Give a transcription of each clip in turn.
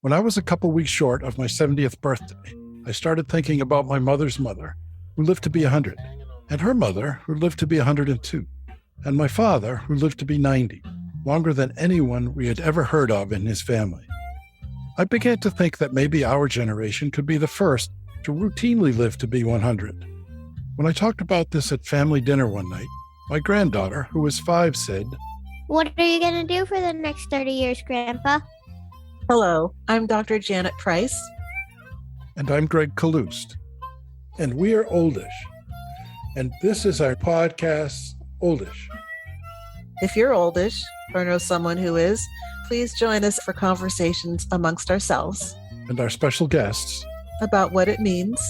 When I was a couple weeks short of my 70th birthday, I started thinking about my mother's mother, who lived to be 100, and her mother, who lived to be 102, and my father, who lived to be 90, longer than anyone we had ever heard of in his family. I began to think that maybe our generation could be the first to routinely live to be 100. When I talked about this at family dinner one night, my granddaughter, who was 5, said, "What are you going to do for the next 30 years, Grandpa?" Hello, I'm Dr. Janet Price. And I'm Gregg Kaloust. And we are Oldish. And this is our podcast, Oldish. If you're oldish or know someone who is, please join us for conversations amongst ourselves And our special guests. about what it means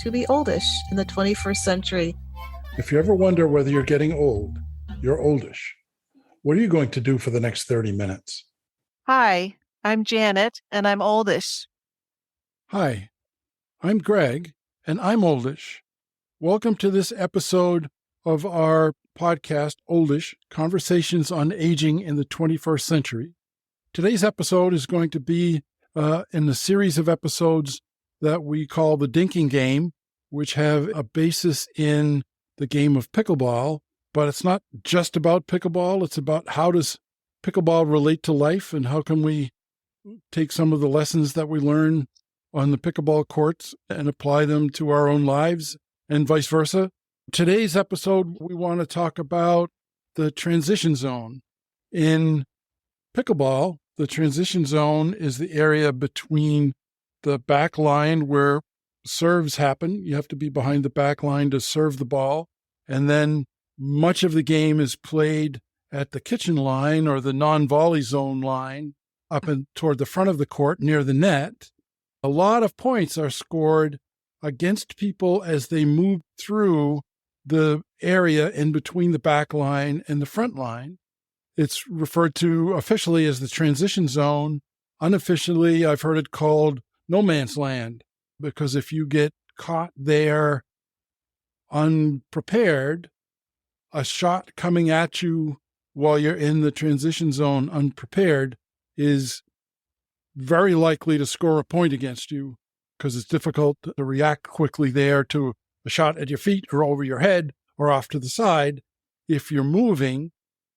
to be oldish in the 21st century. If you ever wonder whether you're getting old, you're oldish. What are you going to do for the next 30 minutes? Hi, I'm Janet, and I'm oldish. Hi, I'm Gregg, and I'm oldish. Welcome to this episode of our podcast, Oldish, Conversations on Aging in the 21st Century. Today's episode is going to be in the series of episodes that we call the Dinking Game, which have a basis in the game of pickleball, but it's not just about pickleball. It's about how does pickleball relate to life and how can we take some of the lessons that we learn on the pickleball courts and apply them to our own lives and vice versa. Today's episode, we want to talk about the transition zone. In pickleball, the transition zone is the area between the back line where serves happen. You have to be behind the back line to serve the ball. And then much of the game is played at the kitchen line or the non-volley zone line up and toward the front of the court near the net. A lot of points are scored against people as they move through the area in between the back line and the front line. It's referred to officially as the transition zone. Unofficially, I've heard it called no man's land, because if you get caught there unprepared, a shot coming at you while you're in the transition zone unprepared is very likely to score a point against you, because it's difficult to react quickly there to a shot at your feet or over your head or off to the side if you're moving.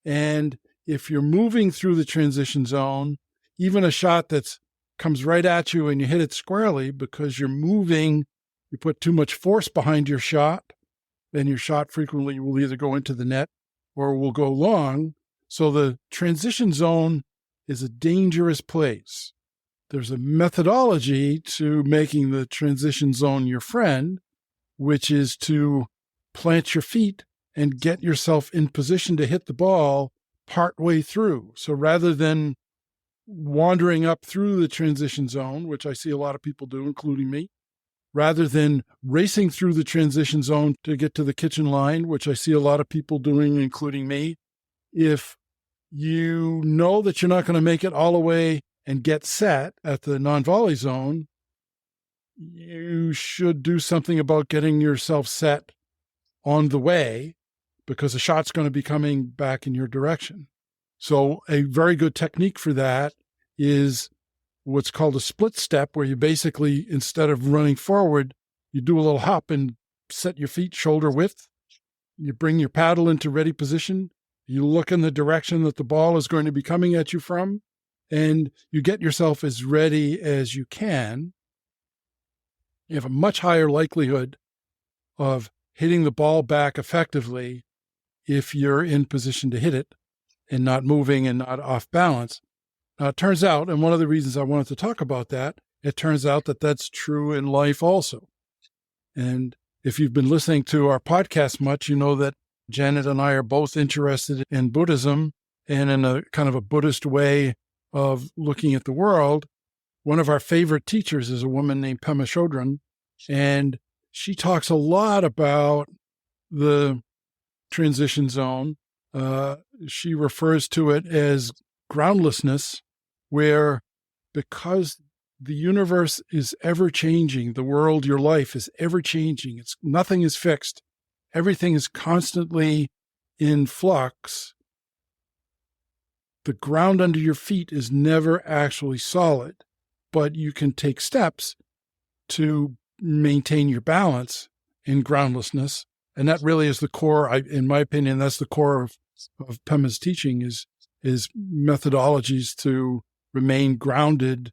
And if you're moving through the transition zone, even a shot that comes right at you and you hit it squarely because you're moving, you put too much force behind your shot, and your shot frequently will either go into the net or will go long. So the transition zone is a dangerous place. There's a methodology to making the transition zone your friend, which is to plant your feet and get yourself in position to hit the ball partway through. So rather than wandering up through the transition zone, which I see a lot of people do, including me, rather than racing through the transition zone to get to the kitchen line, which I see a lot of people doing, including me, if you know that you're not going to make it all the way and get set at the non-volley zone, you should do something about getting yourself set on the way, because a shot's going to be coming back in your direction. So a very good technique for that is what's called a split step, where you basically, instead of running forward, you do a little hop and set your feet shoulder width. You bring your paddle into ready position. You look in the direction that the ball is going to be coming at you from, and you get yourself as ready as you can. You have a much higher likelihood of hitting the ball back effectively if you're in position to hit it and not moving and not off balance. Now, it turns out, and one of the reasons I wanted to talk about that, it turns out that that's true in life also. And if you've been listening to our podcast much, you know that Janet and I are both interested in Buddhism and in a kind of a Buddhist way of looking at the world. One of our favorite teachers is a woman named Pema Chödrön, and she talks a lot about the transition zone. She refers to it as groundlessness, where because the universe is ever changing, the world, your life is ever changing. Nothing is fixed. Everything is constantly in flux. The ground under your feet is never actually solid. but you can take steps to maintain your balance in groundlessness. And that really is the core, in my opinion, that's the core of Pema's teaching is methodologies to remain grounded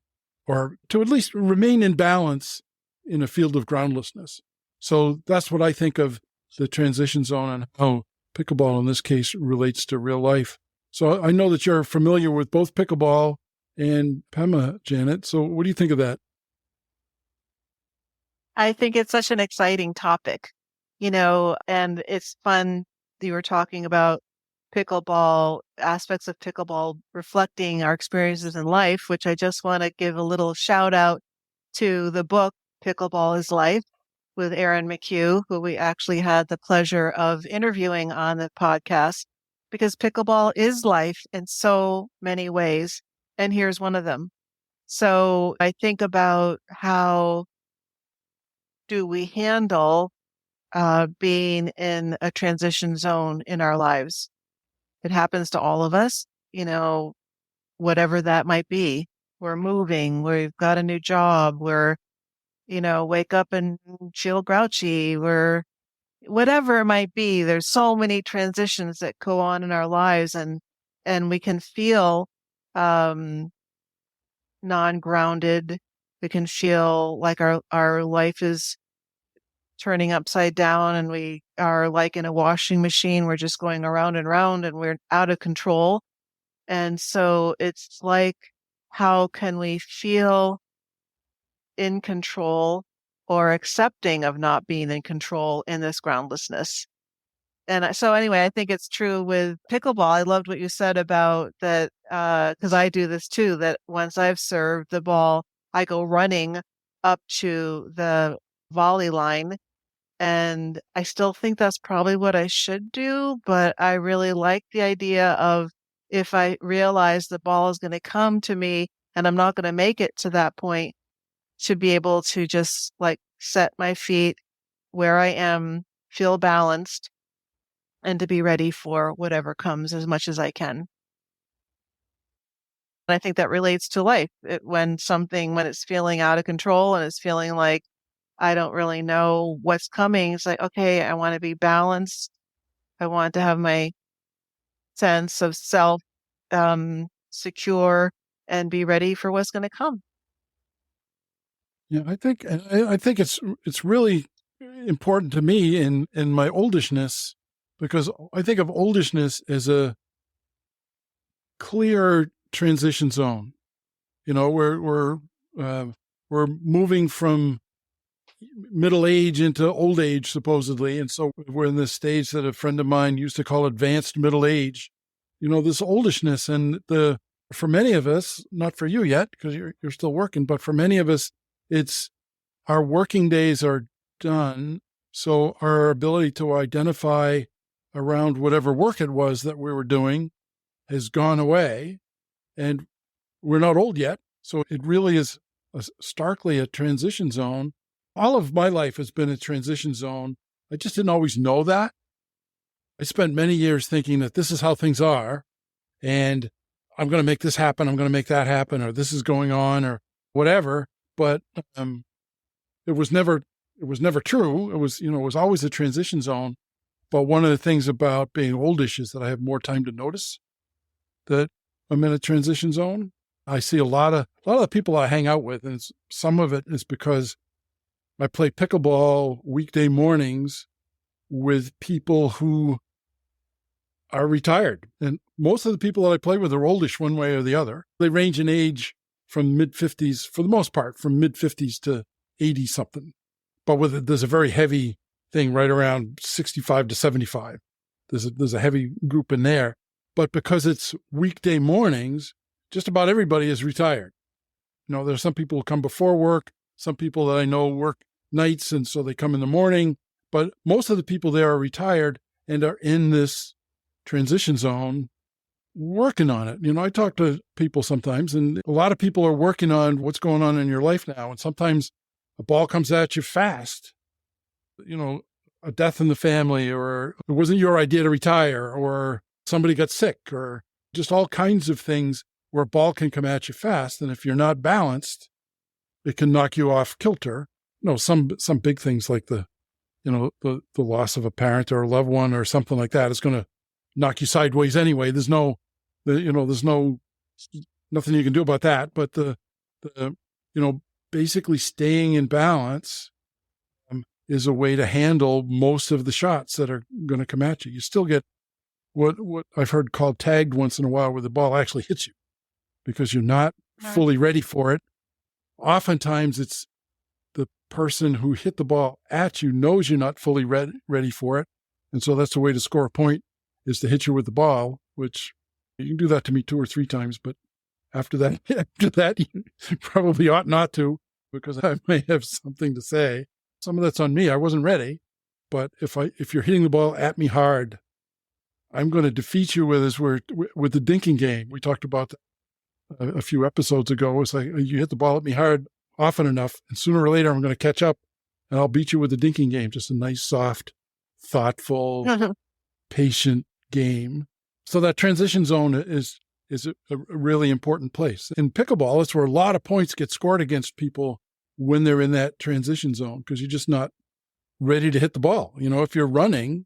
or to at least remain in balance in a field of groundlessness. So that's what I think of the transition zone and how pickleball in this case relates to real life. So I know that you're familiar with both pickleball and Pema, Janet. So what do you think of that? I think it's such an exciting topic, and it's fun. You were talking about pickleball, aspects of pickleball reflecting our experiences in life, which I just want to give a little shout out to the book, Pickleball is Life, with Erin McHugh, who we actually had the pleasure of interviewing on the podcast, because pickleball is life in so many ways. And here's one of them. So I think about how do we handle being in a transition zone in our lives? It happens to all of us, whatever that might be. We're moving, we've got a new job, we're, wake up and feel grouchy, we're whatever it might be. There's so many transitions that go on in our lives, and we can feel non-grounded. We can feel like our life is turning upside down and we are like in a washing machine. We're just going around and around and we're out of control. And so it's like, how can we feel in control or accepting of not being in control in this groundlessness? And so anyway, I think it's true with pickleball. I loved what you said about that, because I do this too, that once I've served the ball, I go running up to the volley line. And I still think that's probably what I should do, but I really like the idea of, if I realize the ball is going to come to me and I'm not going to make it to that point, to be able to just like set my feet where I am, feel balanced, and to be ready for whatever comes as much as I can. And I think that relates to life. When it's feeling out of control and it's feeling like I don't really know what's coming, it's like, okay, I want to be balanced. I want to have my sense of self secure and be ready for what's going to come. Yeah, I think it's really important to me in my oldishness, because I think of oldishness as a clear transition zone. We're moving from middle age into old age, supposedly. And so we're in this stage that a friend of mine used to call advanced middle age. This oldishness, and for many of us, not for you yet, because you're still working, but for many of us, it's our working days are done. So our ability to identify around whatever work it was that we were doing has gone away, and we're not old yet. So it really is starkly a transition zone. All of my life has been a transition zone. I just didn't always know that. I spent many years thinking that this is how things are, and I'm going to make this happen, I'm going to make that happen, or this is going on, or whatever. But it was never true. It was always a transition zone. But one of the things about being oldish is that I have more time to notice that I'm in a transition zone. I see a lot of the people I hang out with, and some of it is because I play pickleball weekday mornings with people who are retired. And most of the people that I play with are oldish one way or the other. They range in age from mid-50s, for the most part, from mid-50s to 80-something. But there's a very heavy thing right around 65 to 75. There's a heavy group in there. But because it's weekday mornings, just about everybody is retired. There's some people who come before work, some people that I know work nights, and so they come in the morning. But most of the people there are retired and are in this transition zone working on it. I talk to people sometimes, and a lot of people are working on what's going on in your life now. And sometimes a ball comes at you fast, a death in the family, or it wasn't your idea to retire, or somebody got sick, or just all kinds of things where a ball can come at you fast. And if you're not balanced, it can knock you off kilter. Some big things like the loss of a parent or a loved one or something like that is going to knock you sideways anyway. There's nothing you can do about that. But basically staying in balance is a way to handle most of the shots that are going to come at you. You still get what I've heard called tagged once in a while, where the ball actually hits you because you're not fully ready for it. Oftentimes it's the person who hit the ball at you knows you're not fully ready for it. And so that's the way to score a point, is to hit you with the ball, which you can do that to me 2 or 3 times. But after that, you probably ought not to, because I may have something to say. Some of that's on me. I wasn't ready. But if you're hitting the ball at me hard, I'm going to defeat you with the Dinking Game. We talked about that a few episodes ago. It's like, you hit the ball at me hard often enough, and sooner or later I'm going to catch up, and I'll beat you with the Dinking Game. Just a nice, soft, thoughtful, patient game. So that transition zone is a really important place. In pickleball, it's where a lot of points get scored against people when they're in that transition zone, because you're just not ready to hit the ball. If you're running,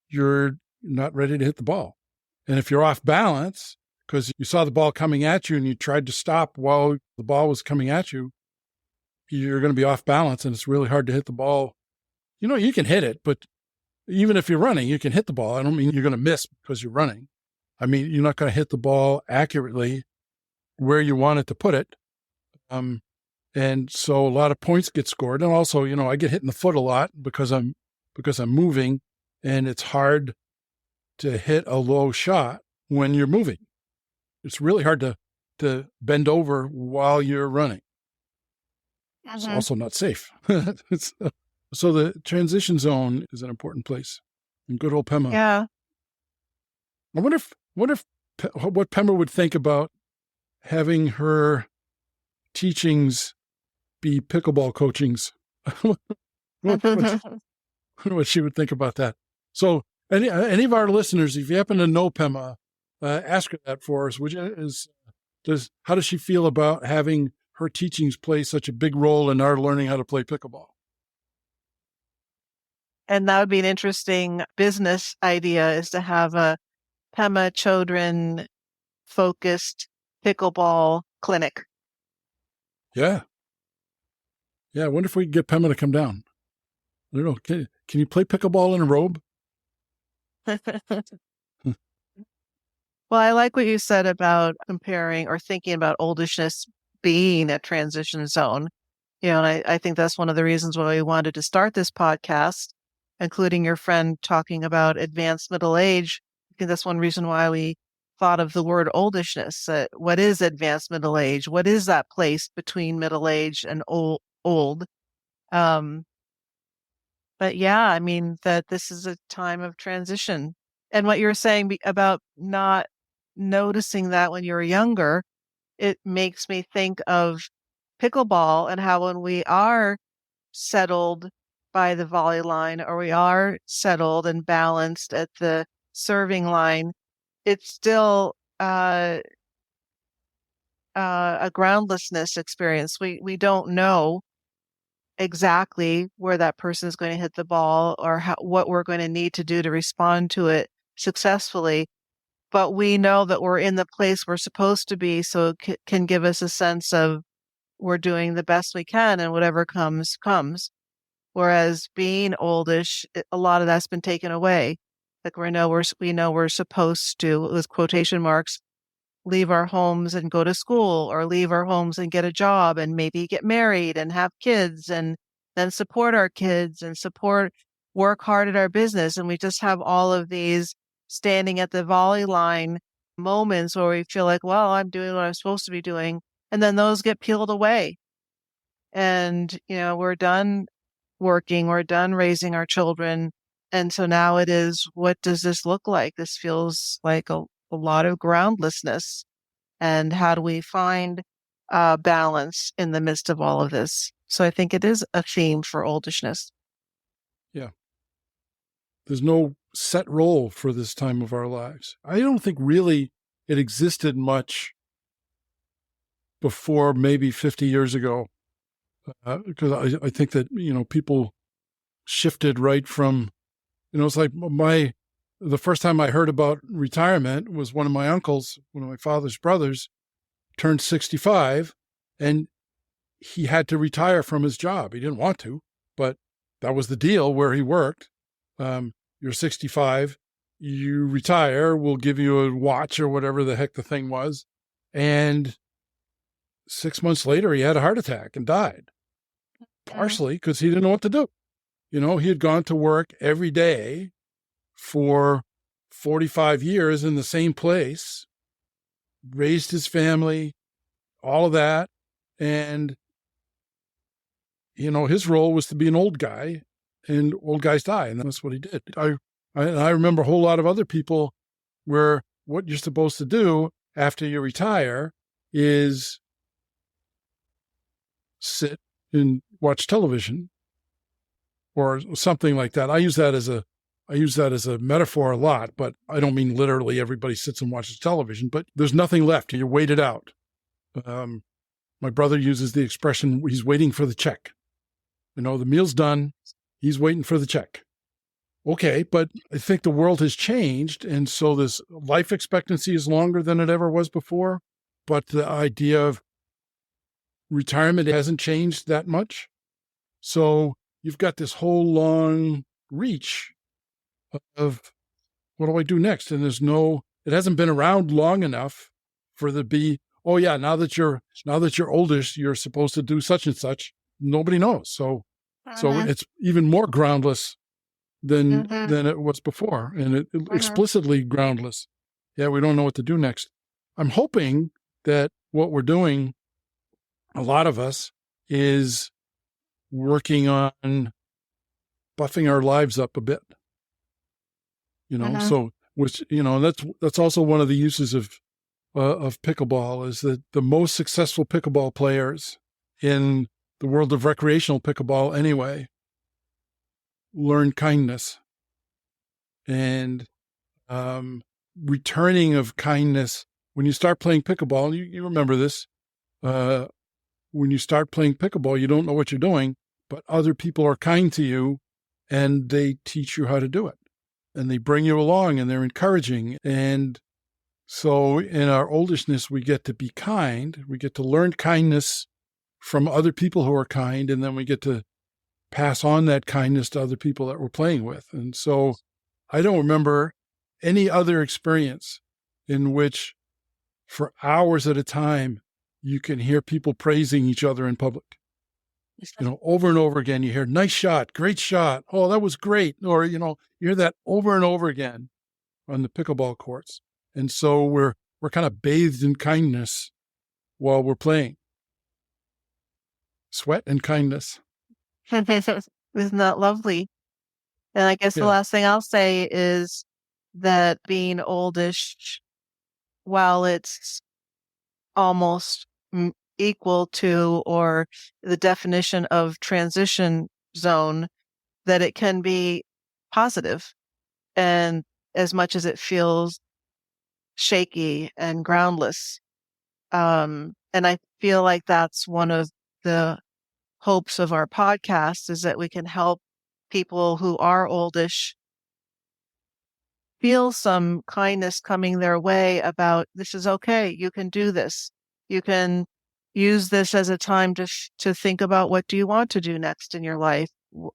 you're not ready to hit the ball. And if you're off balance because you saw the ball coming at you and you tried to stop while the ball was coming at you, you're going to be off balance, and it's really hard to hit the ball. You can hit it, but even if you're running, you can hit the ball. I don't mean you're going to miss because you're running. I mean, you're not going to hit the ball accurately where you want it to put it. And so a lot of points get scored. And also, I get hit in the foot a lot because I'm moving, and it's hard to hit a low shot when you're moving. It's really hard to bend over while you're running. It's also not safe. So the transition zone is an important place. And good old Pema. Yeah. I wonder what Pema would think about having her teachings be pickleball coachings. I wonder what she would think about that. So any of our listeners, if you happen to know Pema, ask her that for us. Would you? How does she feel about having her teachings play such a big role in our learning how to play pickleball? And that would be an interesting business idea, is to have a Pema Chödrön focused pickleball clinic. Yeah. Yeah. I wonder if we could get Pema to come down. I don't know. Can you play pickleball in a robe? Well, I like what you said about comparing or thinking about oldishness being a transition zone. And I think that's one of the reasons why we wanted to start this podcast, including your friend talking about advanced middle age. I think that's one reason why we thought of the word oldishness. What is advanced middle age? What is that place between middle age and old? But yeah, I mean, that this is a time of transition. And what you're saying about not noticing that when you're younger, it makes me think of pickleball and how when we are settled by the volley line, or we are settled and balanced at the serving line, it's still a groundlessness experience. We don't know exactly where that person is going to hit the ball, or what we're going to need to do to respond to it successfully. But we know that we're in the place we're supposed to be, so it can give us a sense of we're doing the best we can, and whatever comes. Whereas being oldish, a lot of that's been taken away. Like we know we're supposed to, with quotation marks, leave our homes and go to school, or leave our homes and get a job, and maybe get married and have kids, and then support our kids and work hard at our business. And we just have all of these standing at the volley line moments where we feel like, well, I'm doing what I'm supposed to be doing. And then those get peeled away. And, we're done working, we're done raising our children. And so now it is, what does this look like? This feels like a lot of groundlessness. And how do we find balance in the midst of all of this? So I think it is a theme for oldishness. Yeah. There's no set role for this time of our lives. I don't think really it existed much before maybe 50 years ago, because I think that, people shifted right from, it's like the first time I heard about retirement was one of my uncles, one of my father's brothers, turned 65, and he had to retire from his job. He didn't want to, but that was the deal where he worked. You're 65, you retire, we'll give you a watch or whatever the heck the thing was. And 6 months later, he had a heart attack and died, partially because he didn't know what to do. He had gone to work every day for 45 years in the same place, raised his family, all of that. And, his role was to be an old guy, and old guys die. And that's what he did. I remember a whole lot of other people where what you're supposed to do after you retire is sit and watch television or something like that. I use that as a metaphor a lot, but I don't mean literally everybody sits and watches television, but there's nothing left. You're waited out. My brother uses the expression, he's waiting for the check. The meal's done. He's waiting for the check. Okay, but I think the world has changed. And so this life expectancy is longer than it ever was before. But the idea of retirement hasn't changed that much. So you've got this whole long reach of what do I do next? And it hasn't been around long enough for there to be, oh yeah, now that you're oldish, you're supposed to do such and such. Nobody knows. So it's even more groundless than it was before, and it explicitly groundless. Yeah, we don't know what to do next. I'm hoping that what we're doing, a lot of us, is working on buffing our lives up a bit. So which that's also one of the uses of pickleball is that the most successful pickleball players in the world of recreational pickleball anyway learn kindness and returning of kindness. When you start playing pickleball, you remember this, when you start playing pickleball, you don't know what you're doing, but other people are kind to you and they teach you how to do it. And they bring you along and they're encouraging. And so in our oldishness, we get to be kind. We get to learn kindness from other people who are kind. And then we get to pass on that kindness to other people that we're playing with. And so I don't remember any other experience in which for hours at a time, you can hear people praising each other in public. Over and over again, you hear, nice shot, great shot. Oh, that was great. Or, you hear that over and over again on the pickleball courts. And so we're kind of bathed in kindness while we're playing. Sweat and kindness. Isn't that lovely? And I guess the last thing I'll say is that being oldish, while it's almost equal to or the definition of transition zone, that it can be positive. And as much as it feels shaky and groundless. And I feel like that's one of the hopes of our podcast is that we can help people who are oldish feel some kindness coming their way about this is okay. You can do this. You can use this as a time to think about what do you want to do next in your life,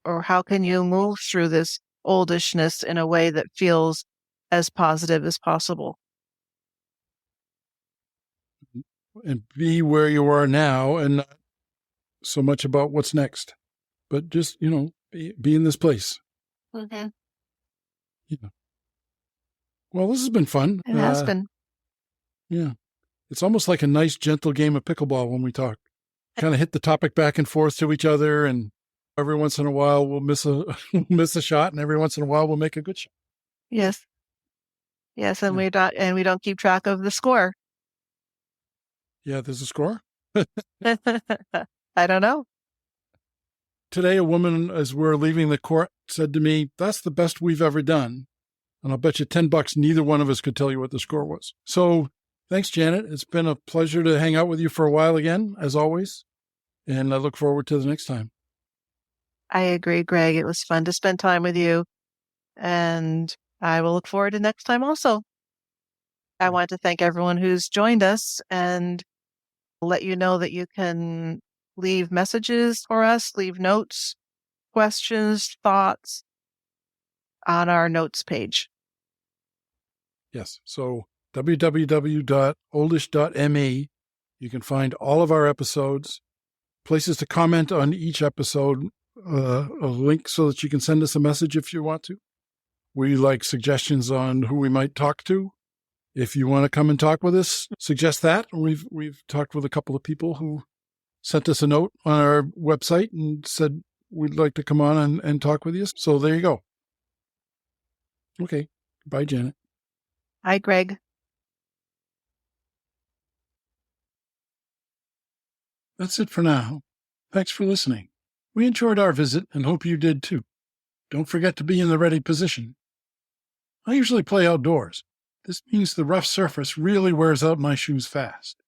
or how can you move through this oldishness in a way that feels as positive as possible. And be where you are now and not so much about what's next, but just, be in this place. Mm-hmm. Yeah. Well, this has been fun. It has been. Yeah. It's almost like a nice, gentle game of pickleball when we talk. Kind of hit the topic back and forth to each other, and every once in a while we'll miss a shot, and every once in a while we'll make a good shot. Yes. Yes, and we don't keep track of the score. Yeah, there's a score? I don't know. Today, a woman, as we're leaving the court, said to me, "That's the best we've ever done." And I'll bet you $10 neither one of us could tell you what the score was. So thanks, Janet. It's been a pleasure to hang out with you for a while again, as always. And I look forward to the next time. I agree, Gregg. It was fun to spend time with you. And I will look forward to next time also. I want to thank everyone who's joined us and let you know that you can leave messages for us, leave notes, questions, thoughts on our notes page. Yes. So www.oldish.me. You can find all of our episodes, places to comment on each episode, a link so that you can send us a message if you want to. We like suggestions on who we might talk to. If you want to come and talk with us, suggest that. We've talked with a couple of people who sent us a note on our website and said we'd like to come on and talk with you. So there you go. Okay. Bye, Janet. Hi, Gregg. That's it for now. Thanks for listening. We enjoyed our visit and hope you did too. Don't forget to be in the ready position. I usually play outdoors. This means the rough surface really wears out my shoes fast.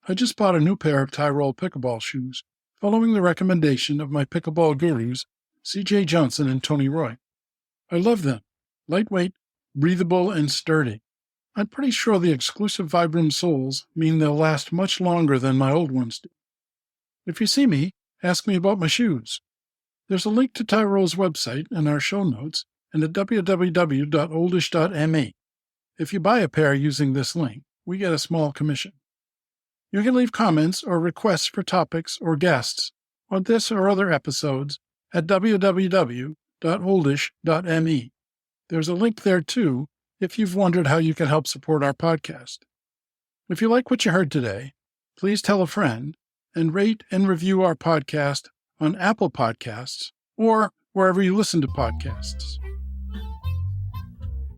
I just bought a new pair of Tyrol pickleball shoes, following the recommendation of my pickleball gurus, C.J. Johnson and Tony Roy. I love them. Lightweight, breathable, and sturdy. I'm pretty sure the exclusive Vibram soles mean they'll last much longer than my old ones do. If you see me, ask me about my shoes. There's a link to Tyrol's website in our show notes and at www.oldish.me. If you buy a pair using this link, we get a small commission. You can leave comments or requests for topics or guests on this or other episodes at www.oldish.me. There's a link there too if you've wondered how you can help support our podcast. If you like what you heard today, please tell a friend and rate and review our podcast on Apple Podcasts or wherever you listen to podcasts.